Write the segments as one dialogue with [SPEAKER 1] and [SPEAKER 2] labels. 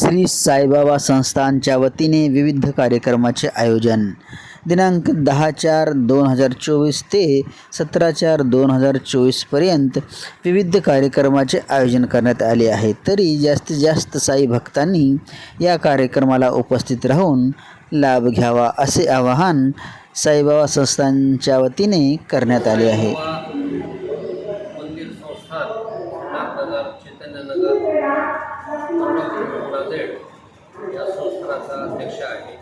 [SPEAKER 1] श्री साईबाबा संस्थानच्या वतीने विविध कार्यक्रमाचे आयोजन दिनांक 10/4/2024 ते 17/4/2024 पर्यंत विविध कार्यक्रमाचे आयोजन करण्यात आले आहे। तरी जास्तीत जास्त साई भक्तांनी या कार्यक्रमाला उपस्थित राहून लाभ घ्यावा असे आवाहन साईबाबा संस्थानच्या वतीने करण्यात आले आहे।
[SPEAKER 2] मंदिर संस्थान नागनगर चैतन्यनगर नांदेड या संस्थानाचा अध्यक्ष आहे।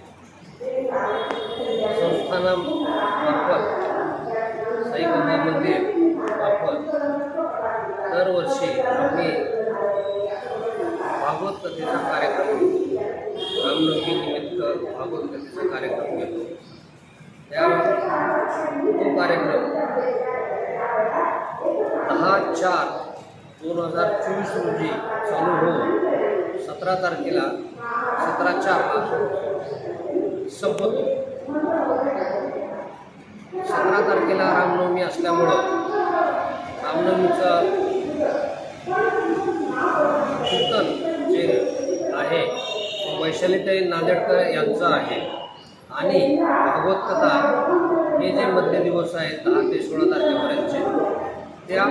[SPEAKER 2] संस्थानामार्फत साईबाबा मंदिर मार्फत दरवर्षी आम्ही भागवत कथेचा कार्यक्रम रामनवमी निमित्त भागवत कथेचा कार्यक्रम घेतो। तो कार्यक्रम 10/4/2024 रोजी चालू होऊन 17 तारखेला 17/4 संपतो। 17 तारखेला रामनवमी असल्यामुळं रामनवमीचं कीर्तन जे आहे वैशालीताई नांदेडकर यांचं आहे आणि भागवत कथा हे जे मध्य दिवस आहेत 10 ते 16 तारखेपर्यंतचे त्या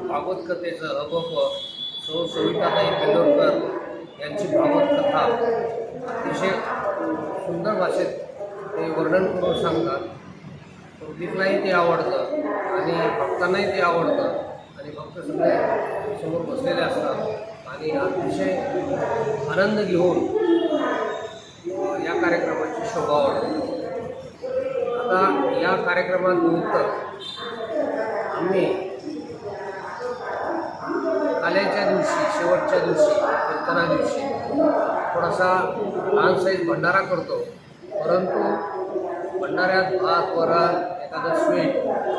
[SPEAKER 2] भागवत कथेचं हबप सविताताई बेलोरकर यांची भागवत कथा अतिशय सुंदर भाषेत ते वर्णन करून सांगतात। पब्लिकलाही ते आवडतं आणि भक्तांनाही ते आवडतं आणि भक्त सगळे समोर बसलेले असतात आणि अतिशय आनंद घेऊन या कार्यक्रमाची शोभा वाढवतो। आता या कार्यक्रमानिमित्त आम्ही काल्याच्या दिवशी शेवटच्या दिवशी कीर्तना दिवशी थोडासा लहान साईज भंडारा करतो, परंतु भंडाऱ्यात भात वरण एखादं स्वीट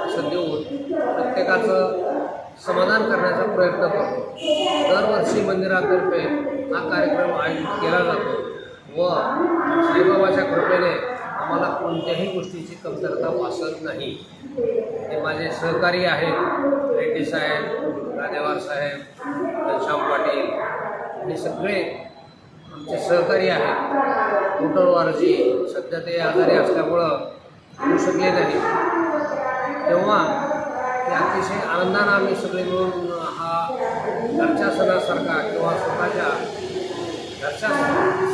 [SPEAKER 2] असं देऊन प्रत्येकाचं समाधान करण्याचा प्रयत्न करतो। दरवर्षी मंदिरातर्फे हा कार्यक्रम आयोजित केला जातो व साईबाबाच्या कृपेने आम्हाला कोणत्याही गोष्टीची कमतरता भासत नाही। हे माझे सहकारी आहेत रेड्डी साहेब, राजेवार साहेब, घनश्याम पाटील हे सगळे आमचे सहकारी आहेत। मोटरवारजी सध्या ते आजारी असल्यामुळं येऊ शकले नाही, तेव्हा ते अतिशय आनंदानं आम्ही सगळे मिळून हा घरच्या सणासारखा किंवा स्वतःच्या घरच्या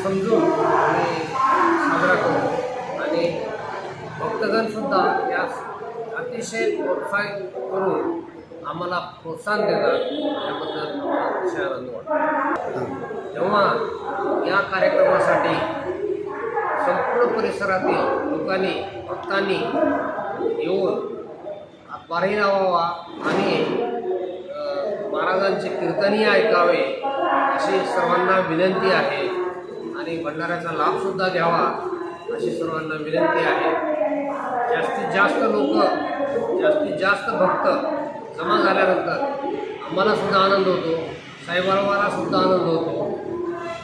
[SPEAKER 2] समजून आम्ही साजरा करतो आणि भक्तगणसुद्धा या अतिशय प्रोत्साहित करून आम्हाला प्रोत्साहन देतात, याबद्दल आम्हाला अतिशय आनंद वाटतो। तेव्हा या कार्यक्रमासाठी संपूर्ण परिसरातील लोकांनी भक्तांनी येऊन हातभारही लावावा आणि महाराजांचे कीर्तनही ऐकावे अशी सर्वांना विनंती आहे आणि भंडाऱ्याचा लाभसुद्धा घ्यावा अशी सर्वांना विनंती आहे। जास्तीत जास्त लोक, जास्तीत जास्त भक्त जमा झाल्यानंतर आम्हालासुद्धा आनंद होतो, साईबाबालासुद्धा आनंद होतो।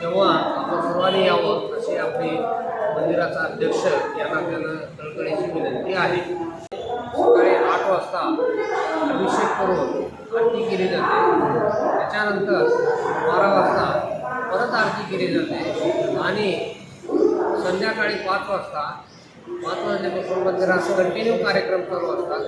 [SPEAKER 2] तेव्हा आपण सर्वांनी यावं अशी आपली मंदिराचा अध्यक्ष यांना त्यांना कळकळीची विनंती आहे। सकाळी 8 वाजता अभिषेक करून आरती केली जाते, त्याच्यानंतर 12 वाजता परत आरती केली जाते आणि संध्याकाळी 5 वाजता 5 वाजल्यापासून मंदिरात कंटिन्यू कार्यक्रम चालू असतात।